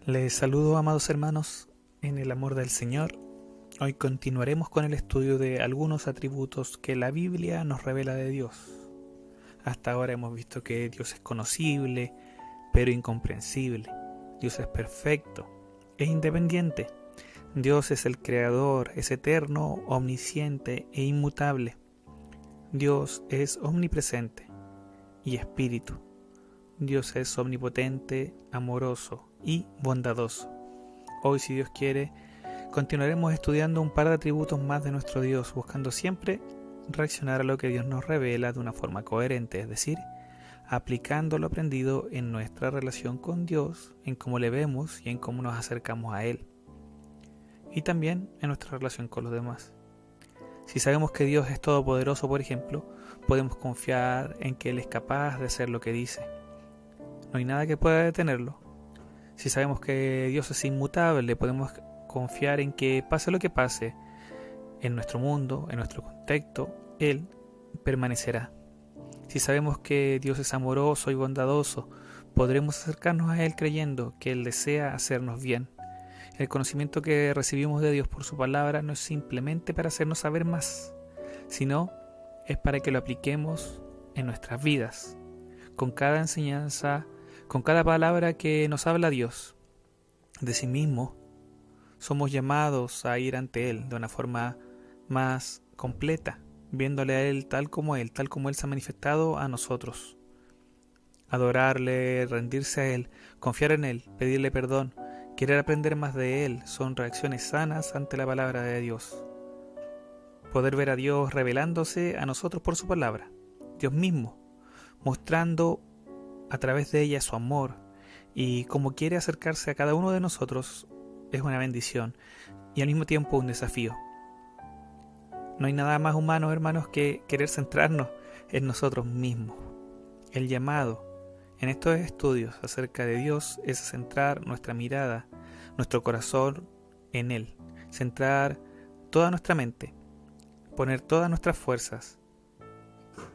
Les saludo, amados hermanos, en el amor del Señor. Hoy continuaremos con el estudio de algunos atributos que la Biblia nos revela de Dios. Hasta ahora hemos visto que Dios es conocible, pero incomprensible. Dios es perfecto, es independiente. Dios es el creador, es eterno, omnisciente e inmutable. Dios es omnipresente y espíritu. Dios es omnipotente, amoroso y bondadoso. Hoy, si Dios quiere, continuaremos estudiando un par de atributos más de nuestro Dios, buscando siempre reaccionar a lo que Dios nos revela de una forma coherente, es decir, aplicando lo aprendido en nuestra relación con Dios, en cómo le vemos y en cómo nos acercamos a Él, y también en nuestra relación con los demás. Si sabemos que Dios es todopoderoso, por ejemplo, podemos confiar en que Él es capaz de hacer lo que dice. No hay nada que pueda detenerlo. Si sabemos que Dios es inmutable, podemos confiar en que pase lo que pase en nuestro mundo, en nuestro contexto, Él permanecerá. Si sabemos que Dios es amoroso y bondadoso, podremos acercarnos a Él creyendo que Él desea hacernos bien. El conocimiento que recibimos de Dios por su palabra no es simplemente para hacernos saber más, sino es para que lo apliquemos en nuestras vidas, con cada enseñanza, con cada palabra que nos habla Dios. De sí mismo, somos llamados a ir ante Él de una forma más completa, viéndole a Él tal como Él se ha manifestado a nosotros. Adorarle, rendirse a Él, confiar en Él, pedirle perdón, querer aprender más de Él, son reacciones sanas ante la palabra de Dios. Poder ver a Dios revelándose a nosotros por su palabra, Dios mismo, mostrando a través de ella su amor y cómo quiere acercarse a cada uno de nosotros, es una bendición y al mismo tiempo un desafío. No hay nada más humano, hermanos, que querer centrarnos en nosotros mismos. El llamado en estos estudios acerca de Dios es centrar nuestra mirada, nuestro corazón en Él, centrar toda nuestra mente, poner todas nuestras fuerzas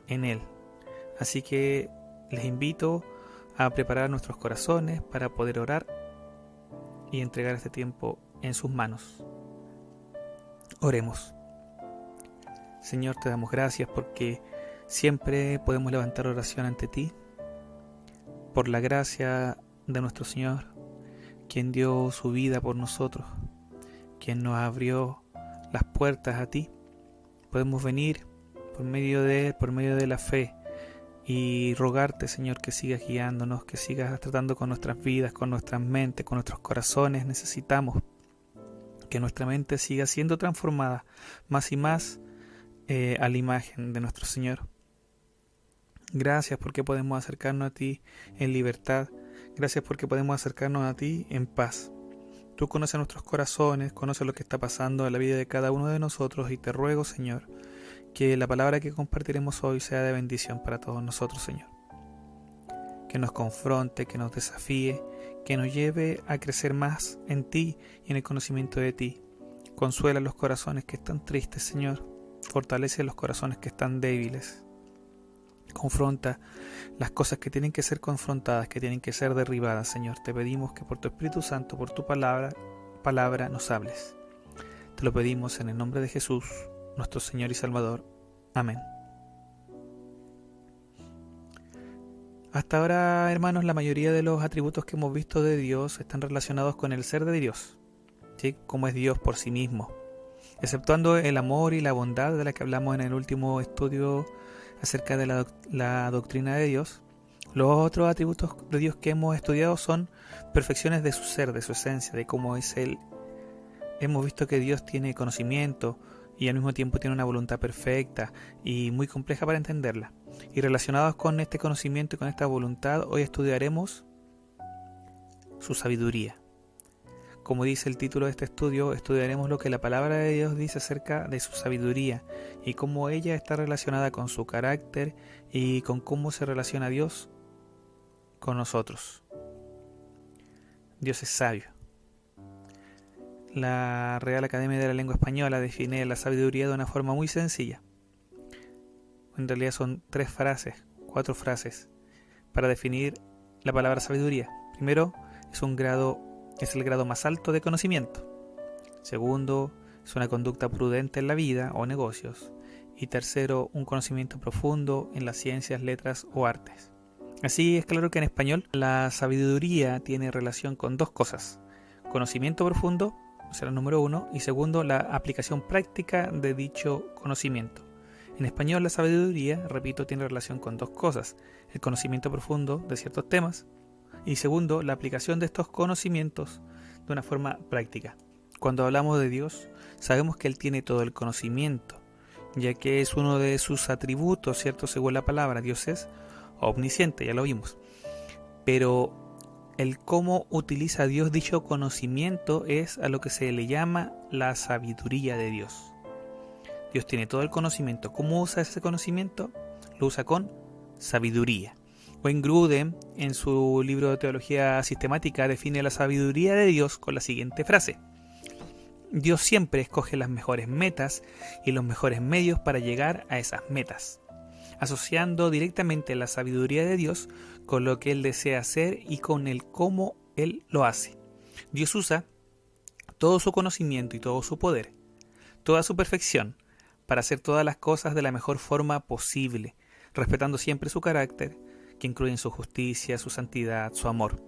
en Él. Así que les invito a preparar nuestros corazones para poder orar y entregar este tiempo en sus manos. Oremos. Señor, te damos gracias porque siempre podemos levantar oración ante ti, por la gracia de nuestro Señor, quien dio su vida por nosotros, quien nos abrió las puertas a ti. Podemos venir por medio de Él, por medio de la fe, y rogarte, Señor, que sigas guiándonos, que sigas tratando con nuestras vidas, con nuestras mentes, con nuestros corazones. Necesitamos que nuestra mente siga siendo transformada más y más a la imagen de nuestro Señor. Gracias porque podemos acercarnos a ti en libertad. Gracias porque podemos acercarnos a ti en paz. Tú conoces nuestros corazones, conoces lo que está pasando en la vida de cada uno de nosotros, y te ruego, Señor, que la palabra que compartiremos hoy sea de bendición para todos nosotros, Señor. Que nos confronte, que nos desafíe, que nos lleve a crecer más en ti y en el conocimiento de ti. Consuela los corazones que están tristes, Señor. Fortalece los corazones que están débiles. Confronta las cosas que tienen que ser confrontadas, que tienen que ser derribadas, Señor. Te pedimos que por tu Espíritu Santo, por tu palabra nos hables. Te lo pedimos en el nombre de Jesús, nuestro Señor y Salvador. Amén. Hasta ahora, hermanos, la mayoría de los atributos que hemos visto de Dios están relacionados con el ser de Dios, ¿sí? Como es Dios por sí mismo, exceptuando el amor y la bondad de la que hablamos en el último estudio acerca de la doctrina de Dios. Los otros atributos de Dios que hemos estudiado son perfecciones de su ser, de su esencia, de cómo es Él. Hemos visto que Dios tiene conocimiento y al mismo tiempo tiene una voluntad perfecta y muy compleja para entenderla. Y relacionados con este conocimiento y con esta voluntad, hoy estudiaremos su sabiduría. Como dice el título de este estudio, estudiaremos lo que la palabra de Dios dice acerca de su sabiduría y cómo ella está relacionada con su carácter y con cómo se relaciona Dios con nosotros. Dios es sabio. La Real Academia de la Lengua Española define la sabiduría de una forma muy sencilla. En realidad son 4 frases para definir la palabra sabiduría. Primero, es un grado es el grado más alto de conocimiento. Segundo, es una conducta prudente en la vida o negocios. Y tercero, un conocimiento profundo en las ciencias, letras o artes. Así es claro que en español la sabiduría tiene relación con dos cosas: conocimiento profundo, será el número uno, y segundo, la aplicación práctica de dicho conocimiento. En español la sabiduría, repito, tiene relación con dos cosas: el conocimiento profundo de ciertos temas y segundo, la aplicación de estos conocimientos de una forma práctica. Cuando hablamos de Dios, sabemos que Él tiene todo el conocimiento, ya que es uno de sus atributos, ¿cierto? Según la palabra, Dios es omnisciente, ya lo vimos. Pero el cómo utiliza Dios dicho conocimiento es a lo que se le llama la sabiduría de Dios. Dios tiene todo el conocimiento. ¿Cómo usa ese conocimiento? Lo usa con sabiduría. Wayne Grudem, en su libro de Teología Sistemática, define la sabiduría de Dios con la siguiente frase: Dios siempre escoge las mejores metas y los mejores medios para llegar a esas metas, asociando directamente la sabiduría de Dios con lo que Él desea hacer y con el cómo Él lo hace. Dios usa todo su conocimiento y todo su poder, toda su perfección, para hacer todas las cosas de la mejor forma posible, respetando siempre su carácter, que incluye su justicia, su santidad, su amor.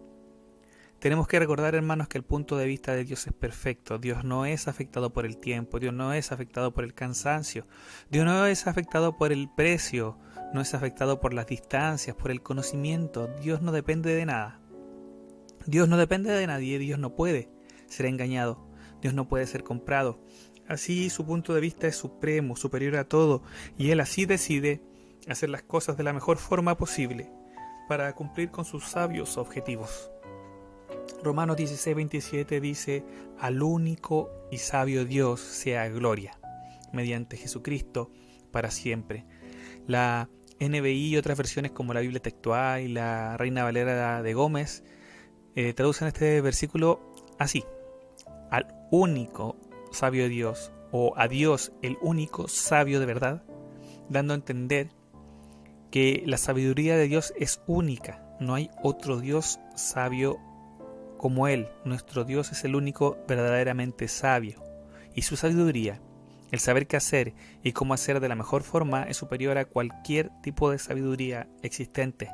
Tenemos que recordar, hermanos, que el punto de vista de Dios es perfecto. Dios no es afectado por el tiempo, Dios no es afectado por el cansancio, Dios no es afectado por el precio, no es afectado por las distancias, por el conocimiento. Dios no depende de nada. Dios no depende de nadie, Dios no puede ser engañado, Dios no puede ser comprado. Así su punto de vista es supremo, superior a todo, y Él así decide hacer las cosas de la mejor forma posible para cumplir con sus sabios objetivos. Romanos 16:27 dice: al único y sabio Dios sea gloria, mediante Jesucristo, para siempre. La NBI y otras versiones como la Biblia Textual y la Reina Valera de Gómez traducen este versículo así: al único sabio Dios, o a Dios el único sabio de verdad, dando a entender que la sabiduría de Dios es única. No hay otro Dios sabio como Él. Nuestro Dios es el único verdaderamente sabio, y su sabiduría, el saber qué hacer y cómo hacer de la mejor forma, es superior a cualquier tipo de sabiduría existente.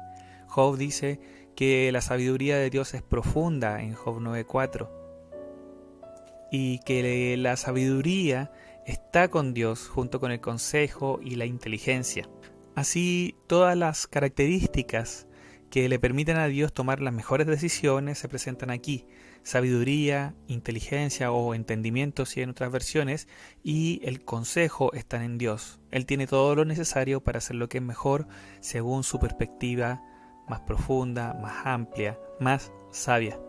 Job dice que la sabiduría de Dios es profunda en Job 9:4, y que la sabiduría está con Dios junto con el consejo y la inteligencia. Así, todas las características que le permiten a Dios tomar las mejores decisiones se presentan aquí: sabiduría, inteligencia o entendimiento, si en otras versiones, y el consejo están en Dios. Él tiene todo lo necesario para hacer lo que es mejor según su perspectiva más profunda, más amplia, más sabia.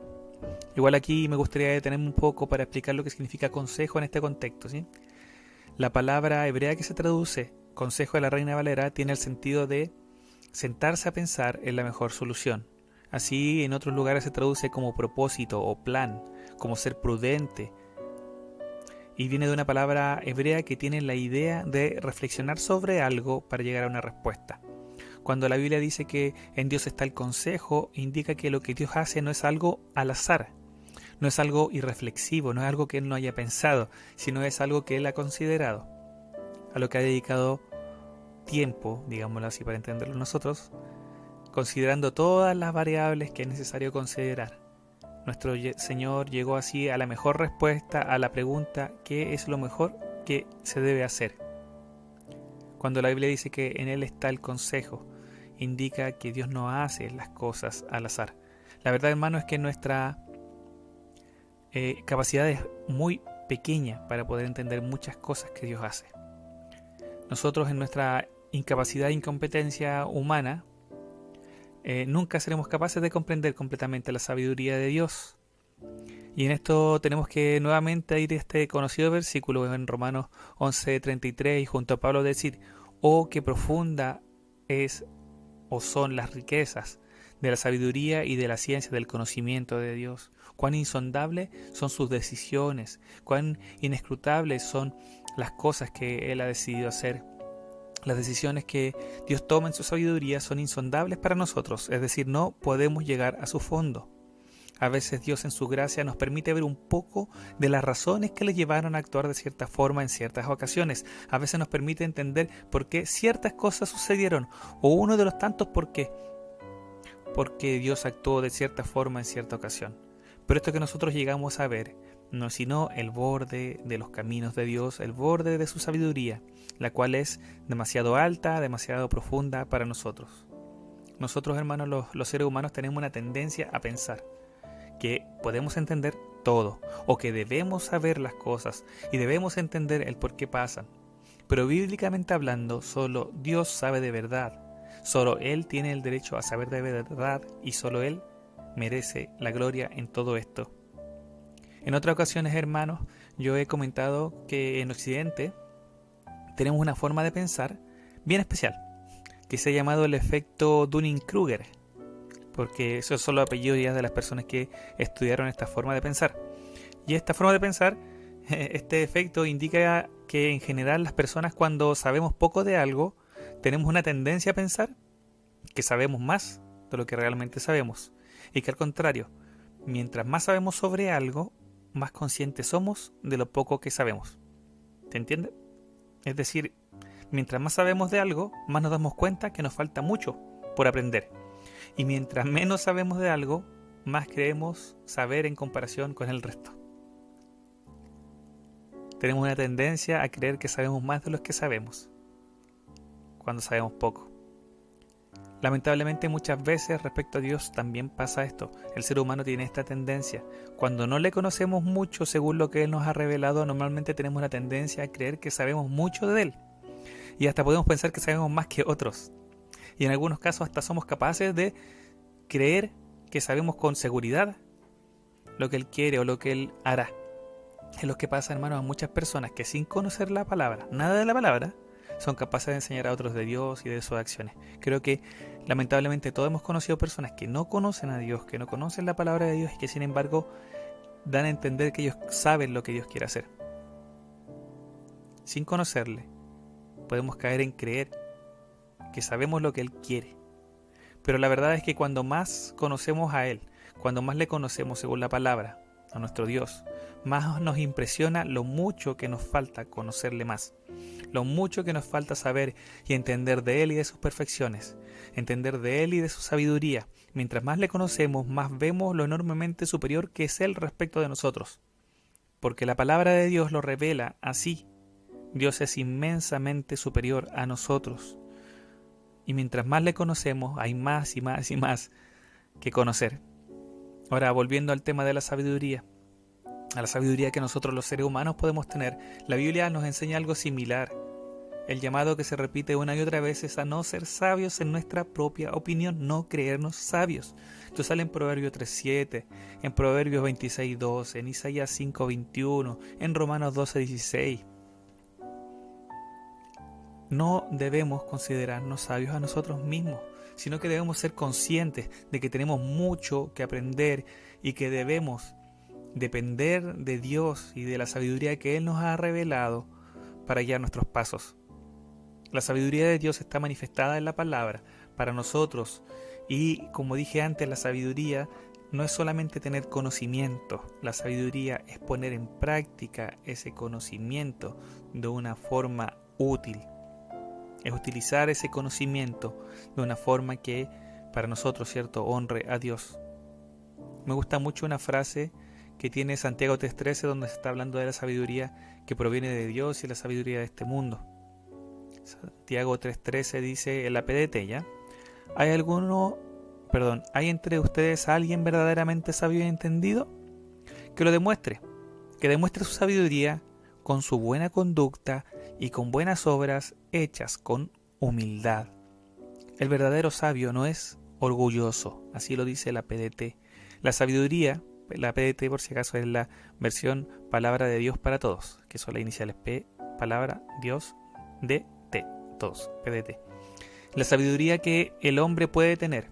Igual aquí me gustaría detenerme un poco para explicar lo que significa consejo en este contexto, ¿sí? La palabra hebrea que se traduce consejo de la Reina Valera tiene el sentido de sentarse a pensar en la mejor solución. Así, en otros lugares se traduce como propósito o plan, como ser prudente, y viene de una palabra hebrea que tiene la idea de reflexionar sobre algo para llegar a una respuesta. Cuando la Biblia dice que en Dios está el consejo, indica que lo que Dios hace no es algo al azar, no es algo irreflexivo, no es algo que Él no haya pensado, sino es algo que Él ha considerado, a lo que ha dedicado tiempo, digámoslo así para entenderlo nosotros, considerando todas las variables que es necesario considerar. Nuestro Señor llegó así a la mejor respuesta a la pregunta: ¿qué es lo mejor que se debe hacer? Cuando la Biblia dice que en Él está el consejo, indica que Dios no hace las cosas al azar. La verdad, hermano, es que nuestra capacidad es muy pequeña para poder entender muchas cosas que Dios hace. Nosotros, en nuestra incapacidad e incompetencia humana, nunca seremos capaces de comprender completamente la sabiduría de Dios. Y en esto tenemos que nuevamente ir a este conocido versículo en Romanos 11:33, y junto a Pablo decir: oh, qué profunda es o son las riquezas de la sabiduría y de la ciencia del conocimiento de Dios. Cuán insondables son sus decisiones, cuán inescrutables son las cosas que Él ha decidido hacer. Las decisiones que Dios toma en su sabiduría son insondables para nosotros, es decir, no podemos llegar a su fondo. A veces Dios en su gracia nos permite ver un poco de las razones que le llevaron a actuar de cierta forma en ciertas ocasiones. A veces nos permite entender por qué ciertas cosas sucedieron, o uno de los tantos por qué. Porque Dios actuó de cierta forma en cierta ocasión. Pero esto que nosotros llegamos a ver no es sino el borde de los caminos de Dios, el borde de su sabiduría, la cual es demasiado alta, demasiado profunda para nosotros. Nosotros, hermanos, los seres humanos tenemos una tendencia a pensar que podemos entender todo, o que debemos saber las cosas y debemos entender el por qué pasan. Pero bíblicamente hablando, solo Dios sabe de verdad. Solo Él tiene el derecho a saber de verdad y solo Él merece la gloria en todo esto. En otras ocasiones, hermanos, yo he comentado que en Occidente tenemos una forma de pensar bien especial, que se ha llamado el efecto Dunning-Kruger, porque esos son los apellidos ya de las personas que estudiaron esta forma de pensar. Y esta forma de pensar, este efecto indica que en general las personas, cuando sabemos poco de algo, tenemos una tendencia a pensar que sabemos más de lo que realmente sabemos, y que al contrario, mientras más sabemos sobre algo, más conscientes somos de lo poco que sabemos. ¿Se entiende? Es decir, mientras más sabemos de algo, más nos damos cuenta que nos falta mucho por aprender. Y mientras menos sabemos de algo, más creemos saber en comparación con el resto. Tenemos una tendencia a creer que sabemos más de lo que sabemos, cuando sabemos poco. Lamentablemente muchas veces respecto a Dios también pasa esto. El ser humano tiene esta tendencia. Cuando no le conocemos mucho según lo que Él nos ha revelado, normalmente tenemos la tendencia a creer que sabemos mucho de Él. Y hasta podemos pensar que sabemos más que otros. Y en algunos casos hasta somos capaces de creer que sabemos con seguridad lo que Él quiere o lo que Él hará. Es lo que pasa, hermanos, a muchas personas que sin conocer la palabra, nada de la palabra, son capaces de enseñar a otros de Dios y de sus acciones. Creo que lamentablemente todos hemos conocido personas que no conocen a Dios, que no conocen la palabra de Dios y que sin embargo dan a entender que ellos saben lo que Dios quiere hacer. Sin conocerle, podemos caer en creer que sabemos lo que Él quiere. Pero la verdad es que cuando más conocemos a Él, cuando más le conocemos según la palabra, a nuestro Dios, más nos impresiona lo mucho que nos falta conocerle más, lo mucho que nos falta saber y entender de Él y de sus perfecciones, entender de Él y de su sabiduría. Mientras más le conocemos, más vemos lo enormemente superior que es Él respecto de nosotros, porque la palabra de Dios lo revela así. Dios es inmensamente superior a nosotros, y mientras más le conocemos, hay más y más y más que conocer. Ahora, volviendo al tema de la sabiduría, a la sabiduría que nosotros los seres humanos podemos tener, la Biblia nos enseña algo similar. El llamado que se repite una y otra vez es a no ser sabios en nuestra propia opinión, no creernos sabios. Esto sale en Proverbios 3:7, en Proverbios 26:12, en Isaías 5:21, en Romanos 12:16. No debemos considerarnos sabios a nosotros mismos, sino que debemos ser conscientes de que tenemos mucho que aprender y que debemos depender de Dios y de la sabiduría que Él nos ha revelado para guiar nuestros pasos. La sabiduría de Dios está manifestada en la palabra para nosotros y, como dije antes, la sabiduría no es solamente tener conocimiento, la sabiduría es poner en práctica ese conocimiento de una forma útil. Es utilizar ese conocimiento de una forma que para nosotros, ¿cierto?, honre a Dios. Me gusta mucho una frase que tiene Santiago 3:13, donde se está hablando de la sabiduría que proviene de Dios y la sabiduría de este mundo. Santiago 3:13 dice en la PDT, ¿ya? ¿Hay entre ustedes alguien verdaderamente sabio y entendido? Que lo demuestre, que demuestre su sabiduría con su buena conducta y con buenas obras hechas con humildad. El verdadero sabio no es orgulloso, así lo dice la PDT. La sabiduría, la PDT por si acaso es la versión Palabra de Dios para Todos, que son las iniciales P, Palabra, Dios, D, T, todos, PDT. La sabiduría que el hombre puede tener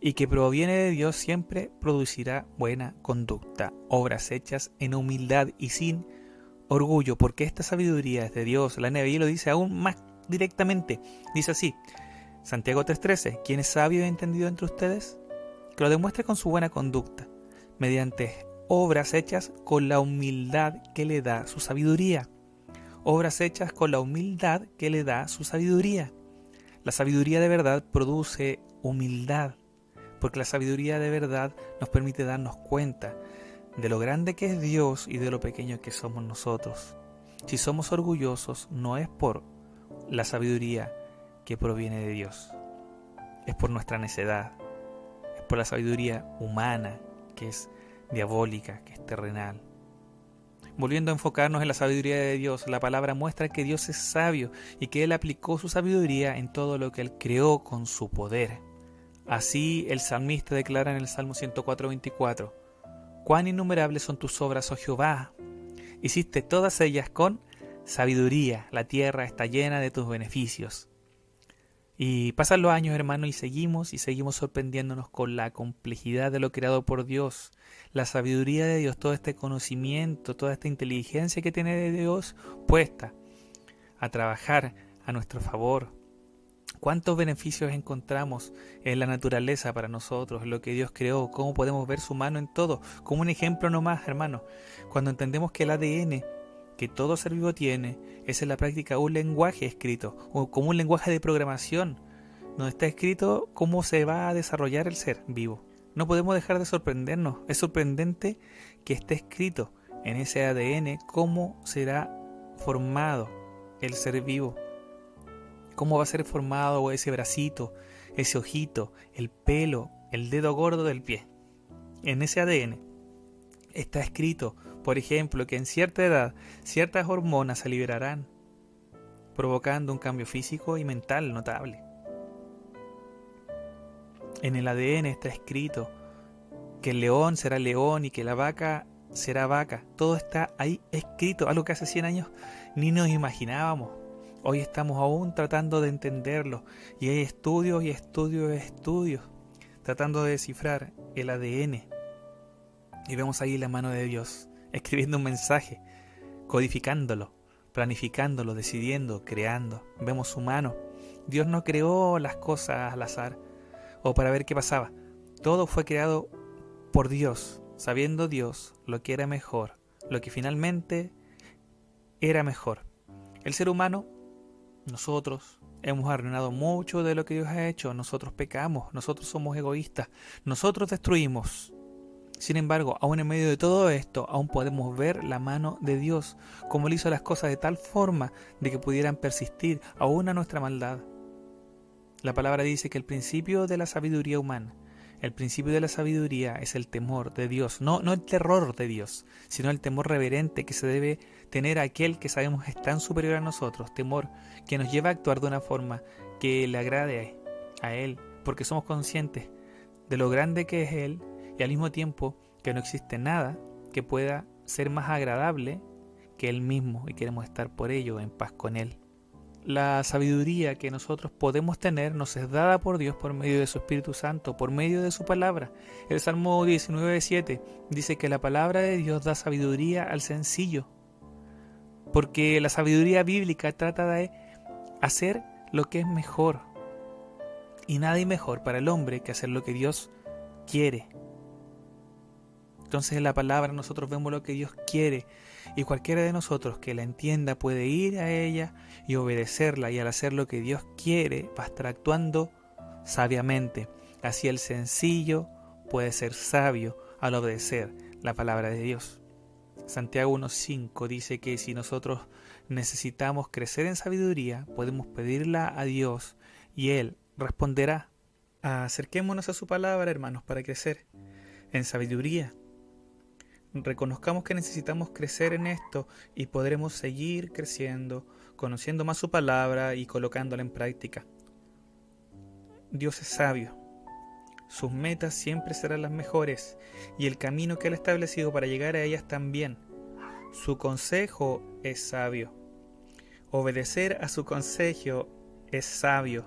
y que proviene de Dios siempre producirá buena conducta, obras hechas en humildad y sin orgullo, porque esta sabiduría es de Dios. La NBI lo dice aún más directamente. Dice así, Santiago 3:13, ¿quién es sabio y entendido entre ustedes? que lo demuestre con su buena conducta, mediante obras hechas con la humildad que le da su sabiduría. Obras hechas con la humildad que le da su sabiduría. La sabiduría de verdad produce humildad, porque la sabiduría de verdad nos permite darnos cuenta de lo grande que es Dios y de lo pequeño que somos nosotros. Si somos orgullosos, no es por la sabiduría que proviene de Dios, es por nuestra necedad, es por la sabiduría humana, que es diabólica, que es terrenal. Volviendo a enfocarnos en la sabiduría de Dios, la palabra muestra que Dios es sabio y que Él aplicó su sabiduría en todo lo que Él creó con su poder. Así el salmista declara en el Salmo 104:24: «Cuán innumerables son tus obras, oh Jehová. Hiciste todas ellas con sabiduría, la tierra está llena de tus beneficios». Y pasan los años, hermanos, y seguimos sorprendiéndonos con la complejidad de lo creado por Dios, la sabiduría de Dios, todo este conocimiento, toda esta inteligencia que tiene de Dios puesta a trabajar a nuestro favor. ¿Cuántos beneficios encontramos en la naturaleza para nosotros, en lo que Dios creó? ¿Cómo podemos ver su mano en todo? Como un ejemplo nomás, hermanos, cuando entendemos que el ADN que todo ser vivo tiene es en la práctica un lenguaje escrito, o como un lenguaje de programación, donde está escrito cómo se va a desarrollar el ser vivo. No podemos dejar de sorprendernos. Es sorprendente que esté escrito en ese ADN cómo será formado el ser vivo, cómo va a ser formado ese bracito, ese ojito, el pelo, el dedo gordo del pie. En ese ADN está escrito, por ejemplo, que en cierta edad ciertas hormonas se liberarán, provocando un cambio físico y mental notable. En el ADN está escrito que el león será león y que la vaca será vaca. Todo está ahí escrito, algo que hace 100 años ni nos imaginábamos. Hoy estamos aún tratando de entenderlo y hay estudios y estudios y estudios tratando de descifrar el ADN. Y vemos ahí la mano de Dios escribiendo un mensaje, codificándolo, planificándolo, decidiendo, creando. Vemos su mano. Dios no creó las cosas al azar o para ver qué pasaba. Todo fue creado por Dios, sabiendo Dios lo que era mejor, lo que finalmente era mejor. El ser humano, nosotros, hemos arruinado mucho de lo que Dios ha hecho. Nosotros pecamos, nosotros somos egoístas, nosotros destruimos. Sin embargo, aún en medio de todo esto, aún podemos ver la mano de Dios, como Él hizo las cosas de tal forma de que pudieran persistir aún a nuestra maldad. La palabra dice que el principio de la sabiduría humana, el principio de la sabiduría es el temor de Dios, no el terror de Dios, sino el temor reverente que se debe tener a aquel que sabemos es tan superior a nosotros, temor que nos lleva a actuar de una forma que le agrade a Él, porque somos conscientes de lo grande que es Él y al mismo tiempo que no existe nada que pueda ser más agradable que Él mismo y queremos estar por ello en paz con Él. La sabiduría que nosotros podemos tener nos es dada por Dios por medio de su Espíritu Santo, por medio de su palabra. El Salmo 19:7 dice que la palabra de Dios da sabiduría al sencillo, porque la sabiduría bíblica trata de hacer lo que es mejor, y nada hay mejor para el hombre que hacer lo que Dios quiere. Entonces en la palabra nosotros vemos lo que Dios quiere y cualquiera de nosotros que la entienda puede ir a ella y obedecerla, y al hacer lo que Dios quiere va a estar actuando sabiamente. Así el sencillo puede ser sabio al obedecer la palabra de Dios. Santiago 1:5 dice que si nosotros necesitamos crecer en sabiduría, podemos pedirla a Dios y Él responderá. Acerquémonos a su palabra, hermanos, para crecer en sabiduría. Reconozcamos que necesitamos crecer en esto y podremos seguir creciendo, conociendo más su palabra y colocándola en práctica. Dios es sabio. Sus metas siempre serán las mejores y el camino que Él ha establecido para llegar a ellas también. Su consejo es sabio. Obedecer a su consejo es sabio.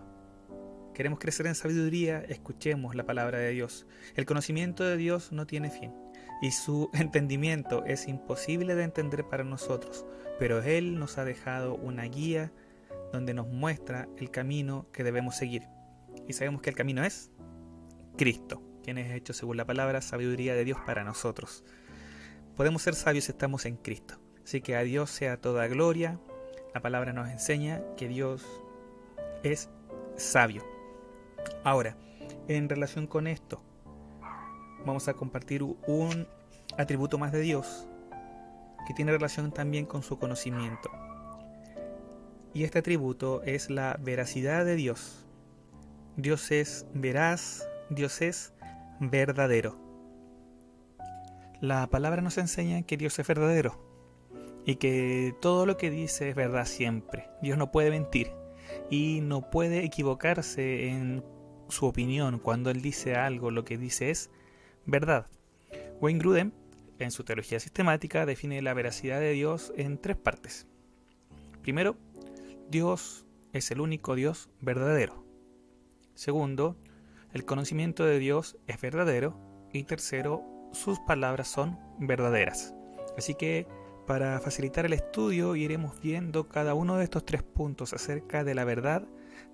Queremos crecer en sabiduría, escuchemos la palabra de Dios. El conocimiento de Dios no tiene fin y su entendimiento es imposible de entender para nosotros, pero Él nos ha dejado una guía donde nos muestra el camino que debemos seguir. Y sabemos que el camino es Cristo. quien es hecho según la palabra, sabiduría de Dios para nosotros. Podemos ser sabios si estamos en Cristo. Así que a Dios sea toda gloria. La palabra nos enseña que Dios es sabio. Ahora, en relación con esto, vamos a compartir un atributo más de Dios que tiene relación también con su conocimiento. Y este atributo es la veracidad de Dios. Dios es veraz, Dios es verdadero. La palabra nos enseña que Dios es verdadero y que todo lo que dice es verdad siempre. Dios no puede mentir y no puede equivocarse en su opinión. Cuando Él dice algo, lo que dice es verdad. Wayne Grudem, en su teología sistemática, define la veracidad de Dios en 3 partes. Primero, Dios es el único Dios verdadero. Segundo, el conocimiento de Dios es verdadero. Y tercero, sus palabras son verdaderas. Así que, para facilitar el estudio, iremos viendo cada uno de estos 3 puntos acerca de la verdad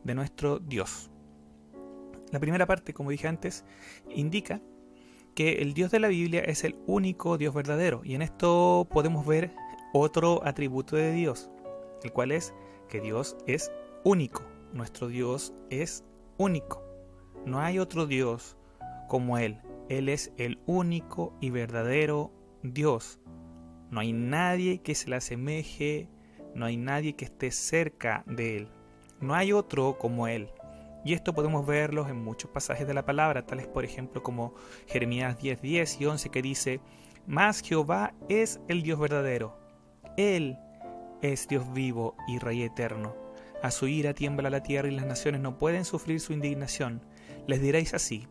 de nuestro Dios. La primera parte, como dije antes, indica que el Dios de la Biblia es el único Dios verdadero. Y en esto podemos ver otro atributo de Dios, el cual es que Dios es único. Nuestro Dios es único. No hay otro Dios como Él. Él es el único y verdadero Dios. No hay nadie que se le asemeje, no hay nadie que esté cerca de Él. No hay otro como Él. Y esto podemos verlo en muchos pasajes de la palabra, tales por ejemplo como Jeremías 10:10 y 11, que dice: «Mas Jehová es el Dios verdadero. Él es Dios vivo y Rey eterno. A su ira tiembla la tierra y las naciones no pueden sufrir su indignación. Les diréis así: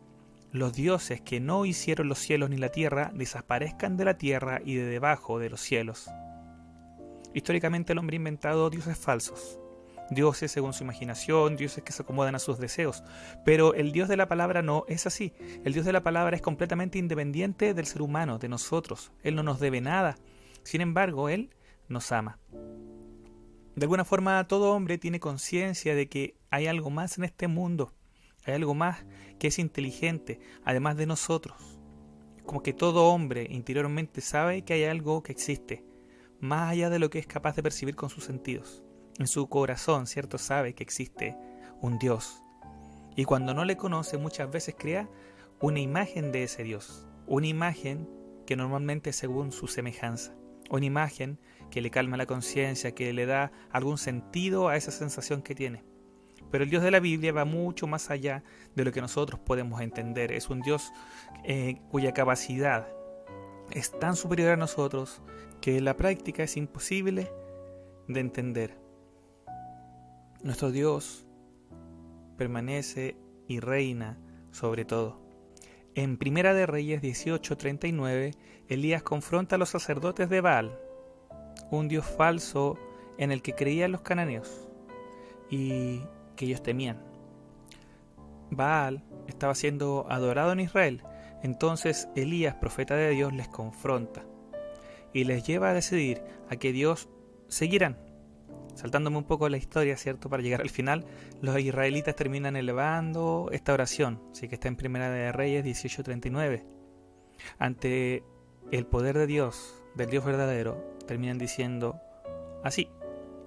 los dioses que no hicieron los cielos ni la tierra desaparezcan de la tierra y de debajo de los cielos». Históricamente el hombre ha inventado dioses falsos, dioses según su imaginación, dioses que se acomodan a sus deseos, pero el Dios de la palabra no es así. El Dios de la palabra es completamente independiente del ser humano, de nosotros. Él no nos debe nada. Sin embargo, Él nos ama. De alguna forma, todo hombre tiene conciencia de que hay algo más en este mundo. Hay algo más que es inteligente, además de nosotros. Como que todo hombre interiormente sabe que hay algo que existe, más allá de lo que es capaz de percibir con sus sentidos. En su corazón, ¿cierto?, sabe que existe un Dios. Y cuando no le conoce, muchas veces crea una imagen de ese Dios. Una imagen que normalmente es según su semejanza. Una imagen que le calma la conciencia, que le da algún sentido a esa sensación que tiene. Pero el Dios de la Biblia va mucho más allá de lo que nosotros podemos entender. Es un Dios cuya capacidad es tan superior a nosotros que en la práctica es imposible de entender. Nuestro Dios permanece y reina sobre todo. En Primera de Reyes 18:39, Elías confronta a los sacerdotes de Baal, un dios falso en el que creían los cananeos y que ellos temían. Baal estaba siendo adorado en Israel, entonces Elías, profeta de Dios, les confronta y les lleva a decidir a qué Dios seguirán. Saltándome un poco la historia, ¿cierto?, para llegar al final, los israelitas terminan elevando esta oración, así que está en Primera de Reyes 18:39. Ante el poder de Dios, del Dios verdadero, terminan diciendo así: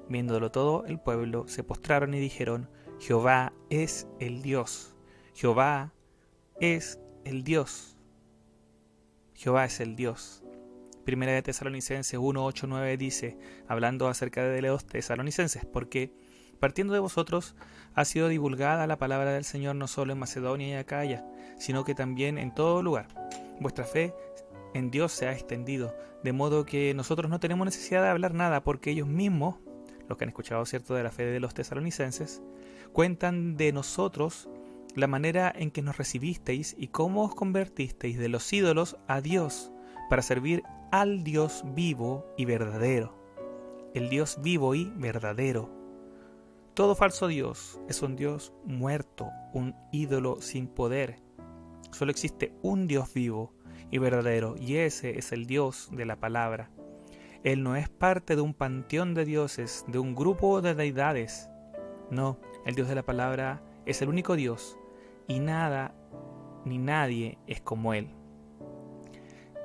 viéndolo todo, el pueblo se postraron y dijeron: Jehová es el Dios. Jehová es el Dios. Jehová es el Dios. Primera de Tesalonicenses 1:8-9 dice, hablando acerca de los tesalonicenses: porque partiendo de vosotros ha sido divulgada la palabra del Señor no solo en Macedonia y Acaya, sino que también en todo lugar. Vuestra fe en Dios se ha extendido, de modo que nosotros no tenemos necesidad de hablar nada, porque ellos mismos, los que han escuchado, ¿cierto?, de la fe de los tesalonicenses, cuentan de nosotros la manera en que nos recibisteis y cómo os convertisteis de los ídolos a Dios, para servir al Dios vivo y verdadero. El Dios vivo y verdadero. Todo falso Dios es un Dios muerto, un ídolo sin poder. Solo existe un Dios vivo y verdadero, y ese es el Dios de la palabra. Él no es parte de un panteón de dioses, de un grupo de deidades. No, el Dios de la palabra es el único Dios, y nada ni nadie es como Él.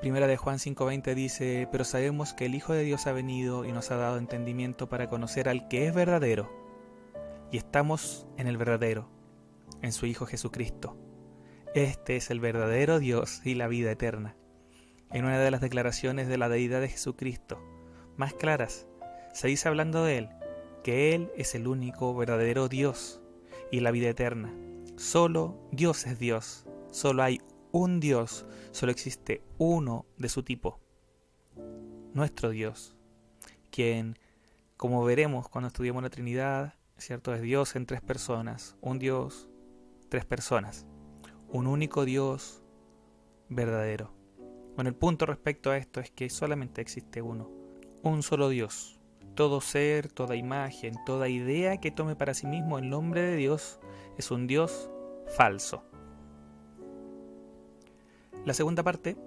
Primera de Juan 5:20 dice: pero sabemos que el Hijo de Dios ha venido y nos ha dado entendimiento para conocer al que es verdadero, y estamos en el verdadero, en su Hijo Jesucristo. Este es el verdadero Dios y la vida eterna. En una de las declaraciones de la deidad de Jesucristo más claras, se dice hablando de Él, que Él es el único verdadero Dios y la vida eterna. Solo Dios es Dios, solo hay un Dios, solo existe uno de su tipo, nuestro Dios, quien, como veremos cuando estudiemos la Trinidad, ¿cierto? Es Dios en tres personas, un Dios, tres personas, un único Dios verdadero. Bueno, el punto respecto a esto es que solamente existe uno, un solo Dios. Todo ser, toda imagen, toda idea que tome para sí mismo el nombre de Dios es un Dios falso. La segunda parte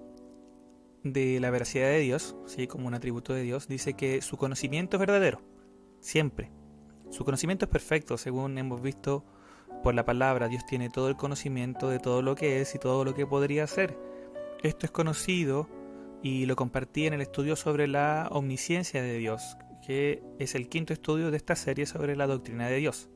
de la veracidad de Dios, ¿sí? Como un atributo de Dios, dice que su conocimiento es verdadero, siempre. Su conocimiento es perfecto, según hemos visto por la palabra. Dios tiene todo el conocimiento de todo lo que es y todo lo que podría ser. Esto es conocido y lo compartí en el estudio sobre la omnisciencia de Dios, que es el quinto estudio de esta serie sobre la doctrina de Dios.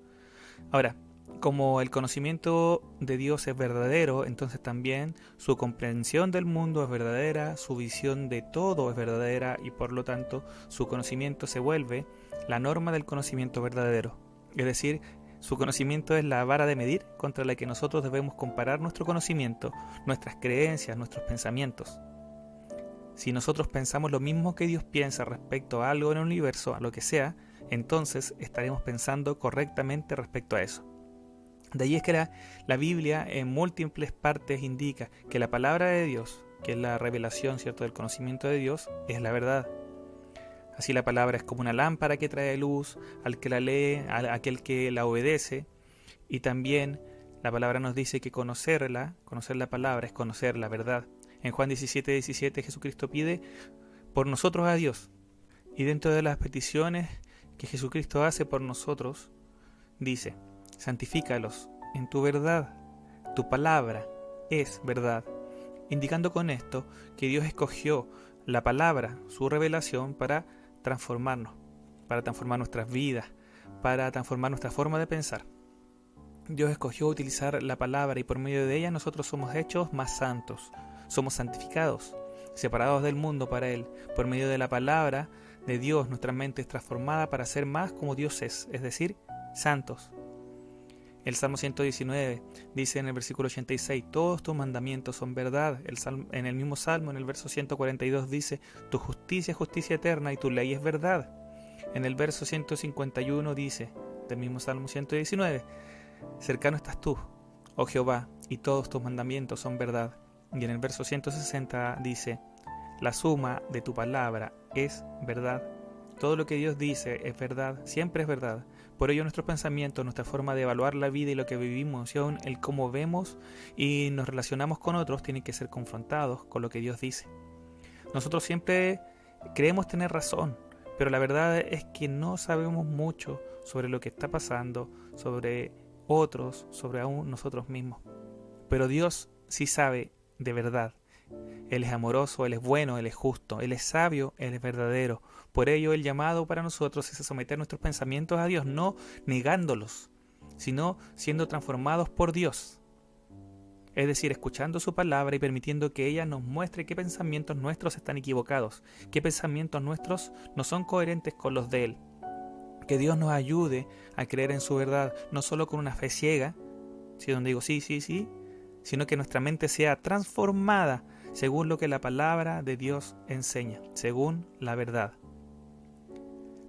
Ahora, como el conocimiento de Dios es verdadero, entonces también su comprensión del mundo es verdadera, su visión de todo es verdadera y por lo tanto su conocimiento se vuelve la norma del conocimiento verdadero. Es decir, su conocimiento es la vara de medir contra la que nosotros debemos comparar nuestro conocimiento, nuestras creencias, nuestros pensamientos. Si nosotros pensamos lo mismo que Dios piensa respecto a algo en el universo, a lo que sea, entonces estaremos pensando correctamente respecto a eso. De ahí es que la Biblia en múltiples partes indica que la palabra de Dios, que es la revelación, ¿cierto?, del conocimiento de Dios, es la verdad. Así la palabra es como una lámpara que trae luz al que la lee, a aquel que la obedece. Y también la palabra nos dice que conocer la palabra es conocer la verdad. En Juan 17:17 Jesucristo pide por nosotros a Dios. Y dentro de las peticiones que Jesucristo hace por nosotros, dice: santifícalos en tu verdad, tu palabra es verdad. Indicando con esto que Dios escogió la palabra, su revelación, para transformarnos, para transformar nuestras vidas, para transformar nuestra forma de pensar. Dios escogió utilizar la palabra y por medio de ella nosotros somos hechos más santos, somos santificados, separados del mundo para Él. Por medio de la palabra de Dios nuestra mente es transformada para ser más como Dios es decir, santos. El Salmo 119 dice en el versículo 86, todos tus mandamientos son verdad. En el mismo Salmo, en el verso 142 dice, tu justicia es justicia eterna y tu ley es verdad. En el verso 151 dice, del mismo Salmo 119, cercano estás tú, oh Jehová, y todos tus mandamientos son verdad. Y en el verso 160 dice, la suma de tu palabra es verdad. Todo lo que Dios dice es verdad, siempre es verdad. Por ello nuestros pensamientos, nuestra forma de evaluar la vida y lo que vivimos, y aún el cómo vemos y nos relacionamos con otros, tienen que ser confrontados con lo que Dios dice. Nosotros siempre creemos tener razón, pero la verdad es que no sabemos mucho sobre lo que está pasando, sobre otros, sobre aún nosotros mismos. Pero Dios sí sabe de verdad. Él es amoroso, Él es bueno, Él es justo, Él es sabio, Él es verdadero. Por ello el llamado para nosotros es a someter nuestros pensamientos a Dios, no negándolos, sino siendo transformados por Dios. Es decir, escuchando su palabra y permitiendo que ella nos muestre qué pensamientos nuestros están equivocados, qué pensamientos nuestros no son coherentes con los de Él. Que Dios nos ayude a creer en su verdad, no solo con una fe ciega, ¿sí? Donde digo sí, sino que nuestra mente sea transformada según lo que la palabra de Dios enseña, según la verdad.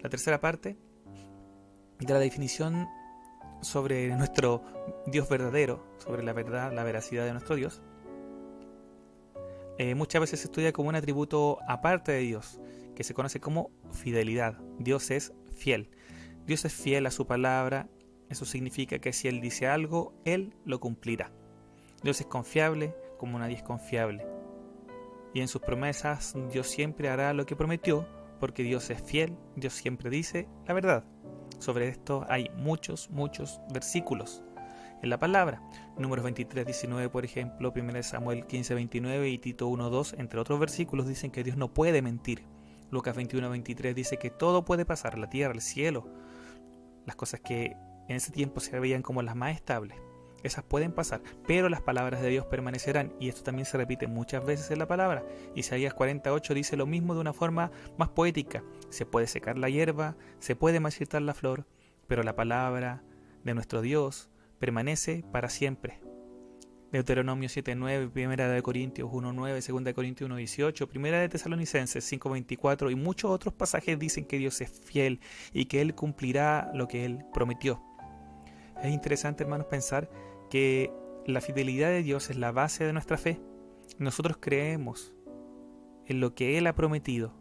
La tercera parte de la definición sobre nuestro Dios verdadero, sobre la verdad, la veracidad de nuestro Dios, muchas veces se estudia como un atributo aparte de Dios, que se conoce como fidelidad. Dios es fiel. Dios es fiel a su palabra. Eso significa que si Él dice algo, Él lo cumplirá. Dios es confiable como nadie es confiable. Y en sus promesas Dios siempre hará lo que prometió, porque Dios es fiel, Dios siempre dice la verdad. Sobre esto hay muchos versículos en la palabra. Números 23:19, por ejemplo, 1 Samuel 15:29 y Tito 1:2, entre otros versículos, dicen que Dios no puede mentir. Lucas 21:23 dice que todo puede pasar, la tierra, el cielo, las cosas que en ese tiempo se veían como las más estables. Esas pueden pasar, pero las palabras de Dios permanecerán, y esto también se repite muchas veces en la palabra. Isaías 48 dice lo mismo de una forma más poética: se puede secar la hierba, se puede marchitar la flor, pero la palabra de nuestro Dios permanece para siempre. Deuteronomio 7:9, 1 de Corintios 1:9, 2 de Corintios 1:18, 1 de Tesalonicenses 5:24 y muchos otros pasajes dicen que Dios es fiel y que Él cumplirá lo que Él prometió. Es interesante, hermanos, pensar que la fidelidad de Dios es la base de nuestra fe. Nosotros creemos en lo que Él ha prometido.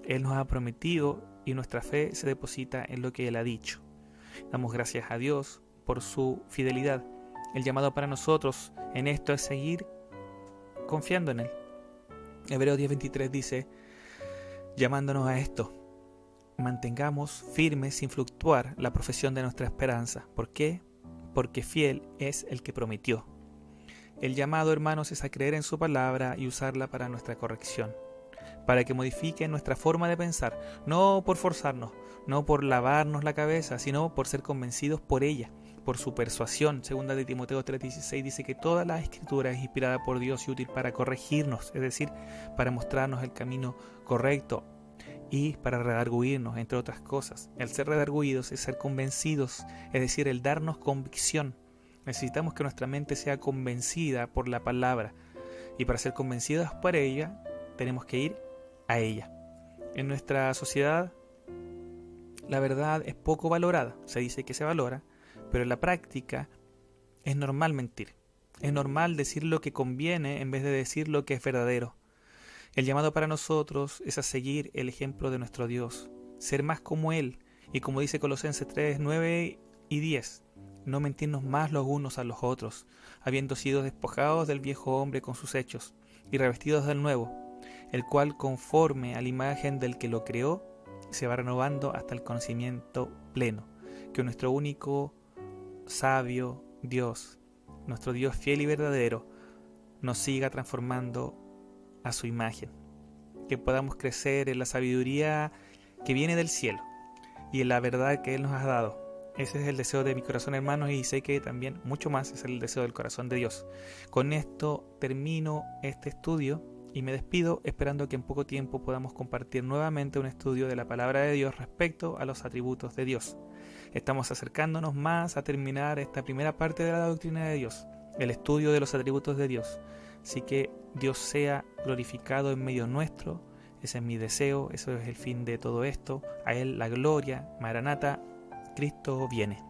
Él nos ha prometido y nuestra fe se deposita en lo que Él ha dicho. Damos gracias a Dios por su fidelidad. El llamado para nosotros en esto es seguir confiando en Él. Hebreos 10:23 dice, llamándonos a esto: mantengamos firmes sin fluctuar la profesión de nuestra esperanza. ¿Por qué? Porque fiel es el que prometió. El llamado, hermanos, es a creer en su palabra y usarla para nuestra corrección, para que modifique nuestra forma de pensar, no por forzarnos, no por lavarnos la cabeza, sino por ser convencidos por ella, por su persuasión. Segunda de Timoteo 3:16 dice que toda la escritura es inspirada por Dios y útil para corregirnos, es decir, para mostrarnos el camino correcto y para redarguirnos, entre otras cosas. El ser redarguidos es ser convencidos, es decir, el darnos convicción. Necesitamos que nuestra mente sea convencida por la palabra, y para ser convencidos por ella tenemos que ir a ella. En nuestra sociedad la verdad es poco valorada. Se dice que se valora, pero en la práctica es normal mentir. Es normal decir lo que conviene en vez de decir lo que es verdadero. El llamado para nosotros es a seguir el ejemplo de nuestro Dios, ser más como Él, y como dice Colosenses 3:9 y 10, no mentirnos más los unos a los otros, habiendo sido despojados del viejo hombre con sus hechos, y revestidos del nuevo, el cual, conforme a la imagen del que lo creó, se va renovando hasta el conocimiento pleno. Que nuestro único sabio Dios, nuestro Dios fiel y verdadero, nos siga transformando a su imagen, que podamos crecer en la sabiduría que viene del cielo y en la verdad que Él nos ha dado. Ese es el deseo de mi corazón, hermanos, y sé que también mucho más es el deseo del corazón de Dios. Con esto termino este estudio y me despido, esperando que en poco tiempo podamos compartir nuevamente un estudio de la palabra de Dios respecto a los atributos de Dios. Estamos acercándonos más a terminar esta primera parte de la doctrina de Dios, el estudio de los atributos de Dios. Así que Dios sea glorificado en medio nuestro. Ese es mi deseo, eso es el fin de todo esto. A Él la gloria. Maranata, Cristo viene.